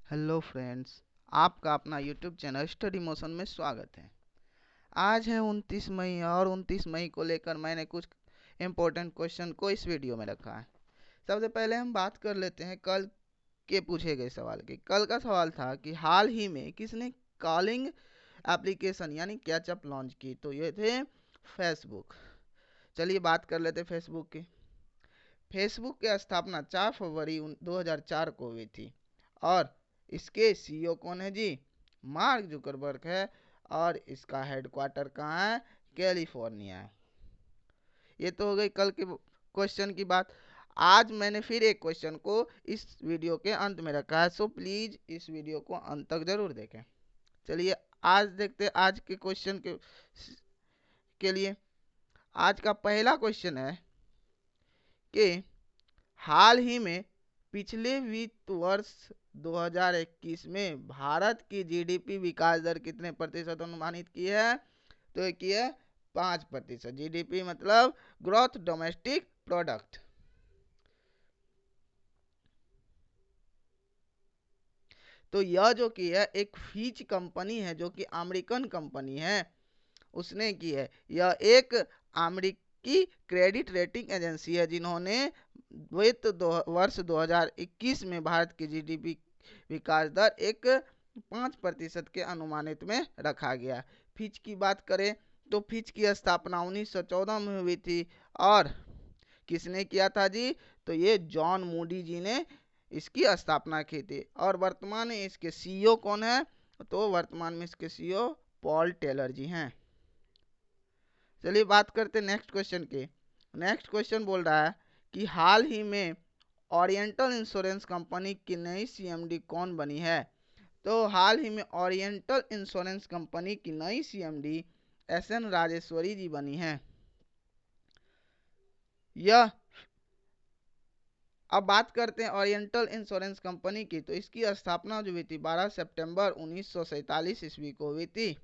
Hello friends, आपका अपना YouTube channel study motion में स्वागत है। आज है 29 मई और 29 मई को लेकर मैंने कुछ इम्पोर्टेंट क्वेश्चन को इस वीडियो में रखा है। सबसे पहले हम बात कर लेते हैं कल के पूछे गए सवाल की। कल का सवाल था कि हाल ही में किसने कॉलिंग एप्लीकेशन यानी कैचअप लॉन्च की, तो ये थे फेसबुक। चलिए बात कर लेते फेसबुक की। फेसबुक की स्थापना 4 फरवरी 2004 को हुई थी और इसके सीईओ कौन है जी? मार्क जुकरबर्ग है और इसका हेडक्वार्टर कहाँ है? कैलिफोर्निया है। ये तो हो गई कल के क्वेश्चन की बात। आज मैंने फिर एक क्वेश्चन को इस वीडियो के अंत में रखा है, सो प्लीज इस वीडियो को अंत तक जरूर देखें। चलिए आज देखते हैं आज के क्वेश्चन के लिए। आज का पहला क्वेश्चन है कि हाल ही में पिछले वित्त वर्ष 2021 में भारत की जीडीपी विकास दर कितने प्रतिशत अनुमानित की है? तो ये की है 5%। जीडीपी मतलब ग्रोथ डोमेस्टिक प्रोडक्ट। तो यह जो की है एक फीच कंपनी है जो कि अमेरिकन कंपनी है, उसने की है। यह एक अमेरिकी क्रेडिट रेटिंग एजेंसी है जिन्होंने वित्त वर्ष 2021 में भारत की जीडीपी विकास दर एक 5% के अनुमानित में रखा गया। फिच की बात करें तो फिच की स्थापना 1914 में हुई थी और किसने किया था जी? तो ये जॉन मूडी जी ने इसकी स्थापना की थी। और वर्तमान में इसके सीईओ कौन है? तो वर्तमान में इसके सीईओ पॉल टेलर जी हैं। चलिए बात करते हैं नेक्स्ट क्वेश्चन की। नेक्स्ट क्वेश्चन बोल रहा है कि हाल ही में ओरिएंटल इंश्योरेंस कंपनी की नई सीएमडी कौन बनी है? तो हाल ही में ओरिएंटल इंश्योरेंस कंपनी की नई सीएमडी एसएन राजेश्वरी जी बनी है। यह अब बात करते हैं ओरिएंटल इंश्योरेंस कंपनी की। तो इसकी स्थापना जो हुई थी 12 सितंबर 1947 ईस्वी को हुई थी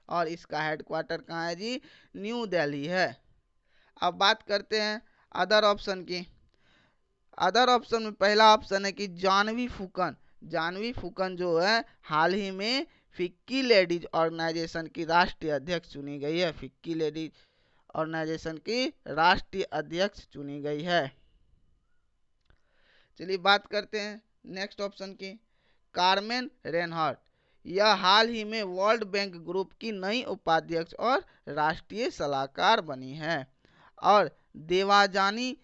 और इसका हेडक्वार्टर कहाँ है जी? न्यू दिल्ली है। अब बात करते हैं अदर ऑप्शन की। अदर ऑप्शन में पहला ऑप्शन है कि जानवी फूकन। जानवी फूकन जो है हाल ही में फिक्की लेडीज ऑर्गेनाइजेशन की राष्ट्रीय अध्यक्ष चुनी गई है। फिक्की लेडीज ऑर्गेनाइजेशन की राष्ट्रीय अध्यक्ष चुनी गई है। चलिए बात करते हैं नेक्स्ट ऑप्शन की। कार्मेन रेनहार्ट, यह हाल ही में वर्ल्ड बैंक ग्रुप की नई उपाध्यक्ष और राष्ट्रीय सलाहकार बनी है। और देवाजानी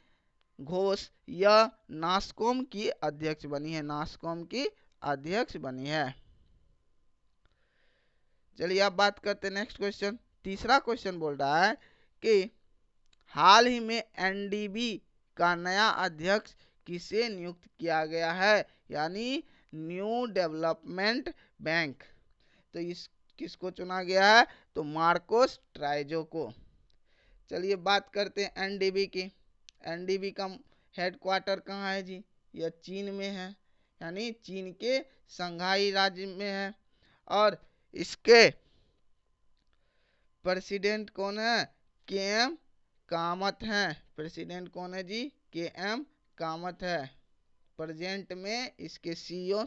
घोष, यह नास्कॉम की अध्यक्ष बनी है। नास्कॉम की अध्यक्ष बनी है। चलिए अब बात करते हैं नेक्स्ट क्वेश्चन। तीसरा क्वेश्चन बोल रहा है कि हाल ही में एनडीबी का नया अध्यक्ष किसे नियुक्त किया गया है? यानी न्यू डेवलपमेंट बैंक। तो इस किसको चुना गया है? तो मार्कोस ट्राइजो को। चलिए बात करते हैं एनडीबी की। एनडीबी का हेडक्वार्टर कहाँ है जी? यह चीन में है, यानी चीन के संघाई राज्य में है। और इसके प्रेसिडेंट कौन है? के एम कामत हैं। प्रेसिडेंट कौन है जी? के एम कामत है। प्रेजेंट में इसके सीईओ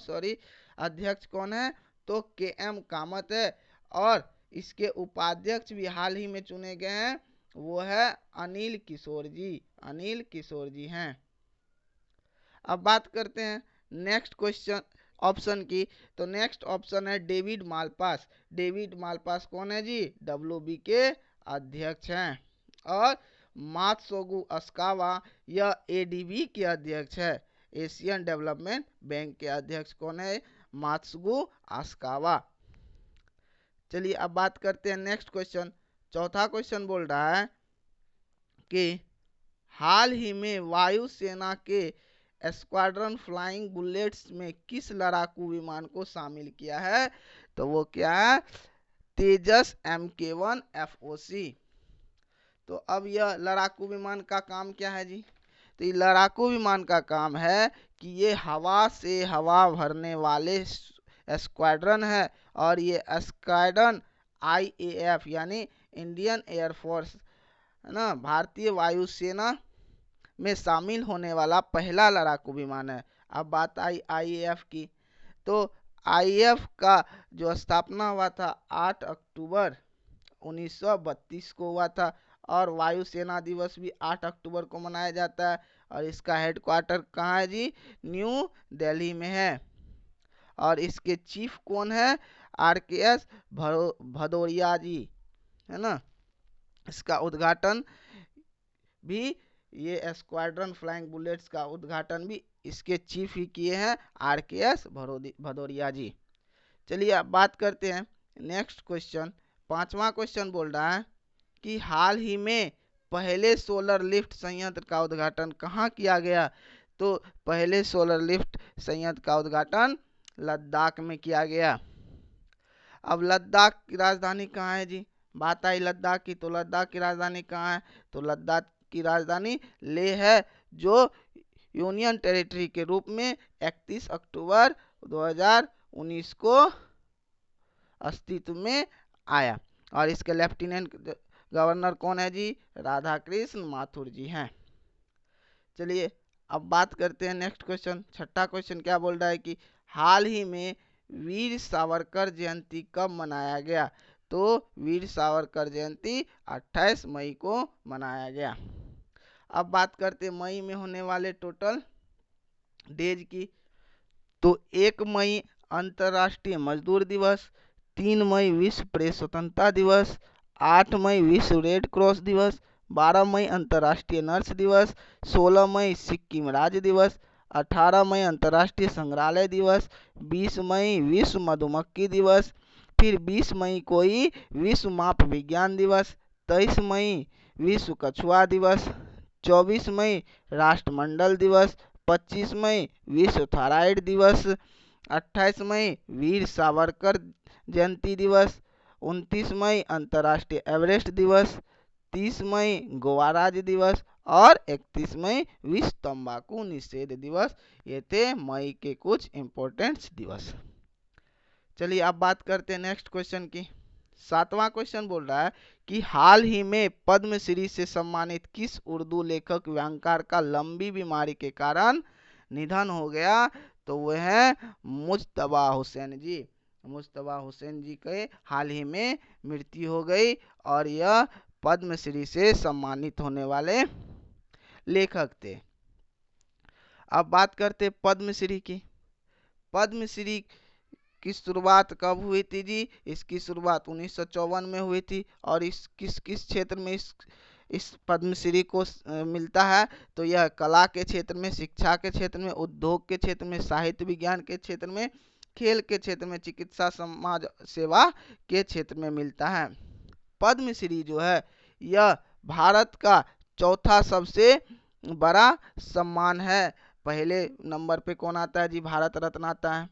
अध्यक्ष कौन है? तो के एम कामत है। और इसके उपाध्यक्ष भी हाल ही में चुने गए हैं, वो है अनिल किशोर जी। अनिल किशोर जी हैं। अब बात करते हैं नेक्स्ट क्वेश्चन ऑप्शन की। तो नेक्स्ट ऑप्शन है डेविड मालपास। डेविड मालपास कौन है जी? डब्ल्यूबी के अध्यक्ष हैं। और मात्सोगु अस्कावा, यह एडीबी के अध्यक्ष है। एशियन डेवलपमेंट बैंक के अध्यक्ष कौन है? मात्सुगु अस्कावा। चलिए अब बात करते हैं नेक्स्ट क्वेश्चन। चौथा क्वेश्चन बोल रहा है कि हाल ही में वायुसेना के स्क्वाड्रन फ्लाइंग बुलेट्स में किस लड़ाकू विमान को शामिल किया है? तो वो क्या है? तेजस MK1 FOC। तो अब यह लड़ाकू विमान का काम क्या है जी? तो ये लड़ाकू विमान का काम है कि ये हवा से हवा भरने वाले स्क्वाड्रन है। और ये स्क्वाड्रन IAF यानी इंडियन एयरफोर्स है ना, भारतीय वायुसेना में शामिल होने वाला पहला लड़ाकू विमान है। अब बात आई IAF की। तो आईएफ का जो स्थापना हुआ था 8 अक्टूबर 1932 को हुआ था, और वायुसेना दिवस भी 8 अक्टूबर को मनाया जाता है, और इसका हेडक्वार्टर कहाँ है जी? न्यू दिल्ली में है। और इसके चीफ कौन है? आरकेएस भदौरिया जी, है ना। इसका उद्घाटन भी, ये स्क्वाड्रन फ्लाइंग बुलेट्स का उद्घाटन भी इसके चीफ ही किए हैं, आरकेएस भदौरिया जी। चलिए अब बात करते हैं नेक्स्ट क्वेश्चन। 5वां क्वेश्चन बोल रहा है कि हाल ही में पहले सोलर लिफ्ट संयंत्र का उद्घाटन कहाँ किया गया? तो पहले सोलर लिफ्ट संयंत्र का उद्घाटन लद्दाख में किया गया। अब लद्दाख की राजधानी कहाँ है जी? बात आई लद्दाख की, तो लद्दाख की राजधानी कहाँ है? तो लद्दाख की राजधानी लेह है, जो यूनियन टेरिटरी के रूप में 31 अक्टूबर 2019 को अस्तित्व में आया। और इसके लेफ्टिनेंट गवर्नर कौन है जी? राधा कृष्ण माथुर जी हैं। चलिए अब बात करते हैं नेक्स्ट क्वेश्चन। 6वां क्वेश्चन क्या बोल रहा है कि हाल ही में वीर सावरकर जयंती कब मनाया गया? तो वीर सावरकर जयंती 28 मई को मनाया गया। अब बात करते हैं मई में होने वाले टोटल डेज की। तो 1 मई अंतर्राष्ट्रीय मजदूर दिवस, 3 मई विश्व प्रेस स्वतंत्रता दिवस, 8 मई विश्व रेड क्रॉस दिवस, 12 मई अंतर्राष्ट्रीय नर्स दिवस, 16 मई सिक्किम राज्य दिवस, 18 मई अंतर्राष्ट्रीय संग्रहालय दिवस, 20 मई विश्व मधुमक्खी दिवस, फिर 20 मई को ही विश्व माप विज्ञान दिवस, 23 मई विश्व कछुआ दिवस, 24 मई राष्ट्रमंडल दिवस, 25 मई विश्व थायराइड दिवस, 28 मई वीर सावरकर जयंती दिवस, 29 मई अंतर्राष्ट्रीय एवरेस्ट दिवस, 30 मई गोवा राज्य दिवस, और 31 मई विश्व तंबाकू निषेध दिवस। ये थे मई के कुछ इंपॉर्टेंट दिवस। चलिए अब बात करते हैं नेक्स्ट क्वेश्चन की। 7वां क्वेश्चन बोल रहा है कि हाल ही में पद्मश्री से सम्मानित किस उर्दू लेखक व्याख्याकार का लंबी बीमारी के कारण निधन हो गया? तो वह है मुज्तबा हुसैन जी। मुज्तबा हुसैन जी के हाल ही में मृत्यु हो गई, और यह पद्मश्री से सम्मानित होने वाले लेखक थे। अब बात करते पद्मश्री की। पद्मश्री की शुरुआत कब हुई थी जी? इसकी शुरुआत 1954 में हुई थी। और इस किस क्षेत्र में इस पद्मश्री को मिलता है? तो यह कला के क्षेत्र में, शिक्षा के क्षेत्र में, उद्योग के क्षेत्र में, साहित्य विज्ञान के क्षेत्र में, खेल के क्षेत्र में, चिकित्सा समाज सेवा के क्षेत्र में मिलता है। पद्मश्री जो है यह भारत का चौथा सबसे बड़ा सम्मान है। पहले नंबर पे कौन आता है जी? भारत रत्न आता है।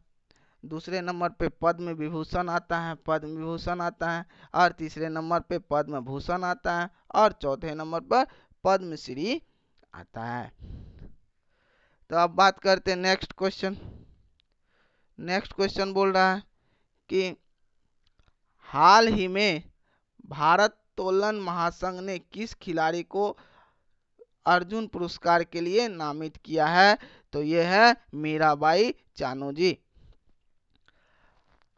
दूसरे नंबर पे पद्म विभूषण आता है, पद्म विभूषण आता है, और तीसरे नंबर पे पद्म भूषण आता है, और चौथे नंबर पर पद्मश्री आता है। तो अब बात करते हैं नेक्स्ट क्वेश्चन। नेक्स्ट क्वेश्चन बोल रहा है कि हाल ही में भारत्तोलन महासंघ ने किस खिलाड़ी को अर्जुन पुरस्कार के लिए नामित किया है? तो यह है मीराबाई चानू जी।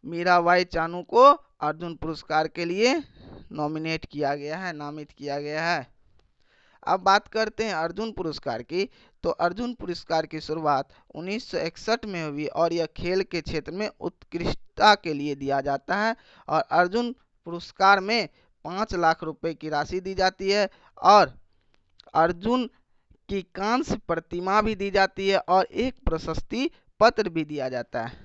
मीराबाई चानू को अर्जुन पुरस्कार के लिए नॉमिनेट किया गया है, नामित किया गया है। अब बात करते हैं अर्जुन पुरस्कार की। तो अर्जुन पुरस्कार की शुरुआत 1961 में हुई, और यह खेल के क्षेत्र में उत्कृष्टता के लिए दिया जाता है। और अर्जुन पुरस्कार में 5 लाख रुपए की राशि दी जाती है, और अर्जुन की कांस्य प्रतिमा भी दी जाती है, और एक प्रशस्ति पत्र भी दिया जाता है।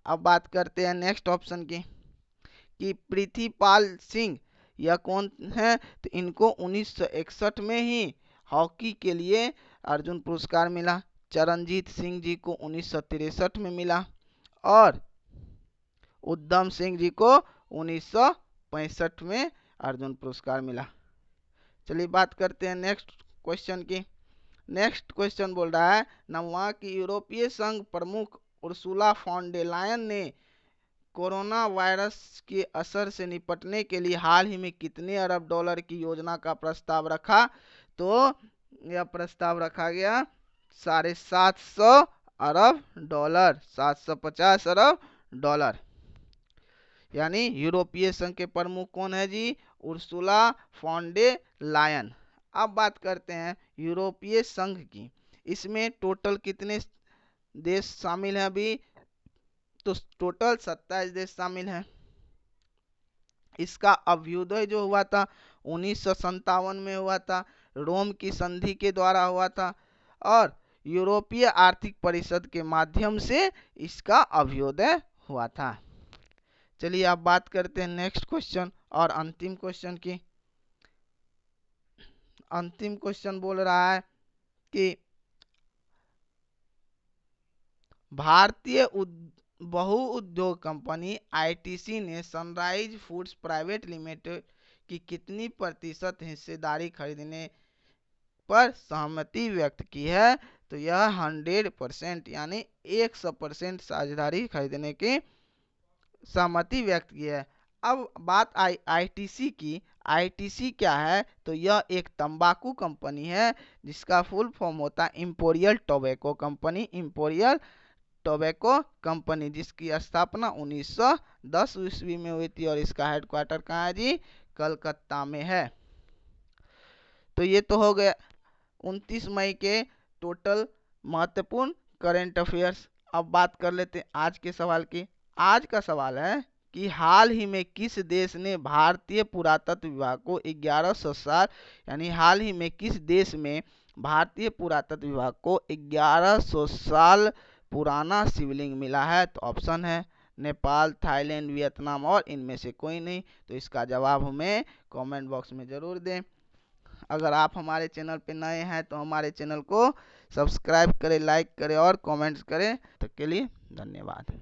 अब बात करते हैं नेक्स्ट ऑप्शन की कि पृथ्वीपाल सिंह यह कौन है? तो इनको 1961 में ही हॉकी के लिए अर्जुन पुरस्कार मिला। चरणजीत सिंह जी को 1963 में मिला, और उद्धम सिंह जी को 1965 में अर्जुन पुरस्कार मिला। चलिए बात करते हैं नेक्स्ट क्वेश्चन की। नेक्स्ट क्वेश्चन बोल रहा है 9वां की यूरोपीय संघ प्रमुख उर्सुला फॉन डे लायन ने कोरोना वायरस के असर से निपटने के लिए हाल ही में कितने अरब डॉलर की योजना का प्रस्ताव रखा? तो यह प्रस्ताव रखा गया 750 अरब डॉलर, 750 अरब डॉलर। यानी यूरोपीय संघ के प्रमुख कौन है जी? Ursula von der Leyen. अब बात करते हैं यूरोपीय संघ की। इसमें टोटल कितने देश शामिल हैं अभी? तो टोटल 27 देश शामिल हैं। इसका अभ्युदय जो हुआ था 1957 में हुआ था, रोम की संधि के द्वारा हुआ था, और यूरोपीय आर्थिक परिषद के माध्यम से इसका अभ्युदय हुआ था। चलिए अब बात करते हैं नेक्स्ट क्वेश्चन और अंतिम क्वेश्चन की। अंतिम क्वेश्चन बोल रहा है कि भारतीय बहुउद्योग कंपनी आईटीसी ने सनराइज फूड्स प्राइवेट लिमिटेड की कितनी प्रतिशत हिस्सेदारी खरीदने पर सहमति व्यक्त की है? तो यह 100% यानी 100% साझेदारी खरीदने की सहमति व्यक्त की है। अब बात आई आईटीसी की। आईटीसी क्या है? तो यह एक तंबाकू कंपनी है जिसका फुल फॉर्म होता है imperial tobacco company. Imperial tobacco company जिसकी स्थापना 1910 ईस्वी में हुई थी और इसका हेडक्वार्टर कहाँ है जी? कलकत्ता में है। तो ये तो हो गया 29 मई के टोटल महत्वपूर्ण करंट अफेयर्स। अब बात कर लेते हैं आज के सवाल की। आज का सवाल है कि हाल ही में किस देश ने भारतीय पुरातत्व विभाग को 1100 साल यानी हाल ही में किस देश में भारतीय पुरातत्व विभाग को 1100 साल पुराना शिवलिंग मिला है? तो ऑप्शन है नेपाल, थाईलैंड, वियतनाम और इनमें से कोई नहीं। तो इसका जवाब हमें कमेंट बॉक्स में ज़रूर दें। अगर आप हमारे चैनल पे नए हैं तो हमारे चैनल को सब्सक्राइब करें, लाइक करें और कमेंट्स करें। तब के लिए धन्यवाद।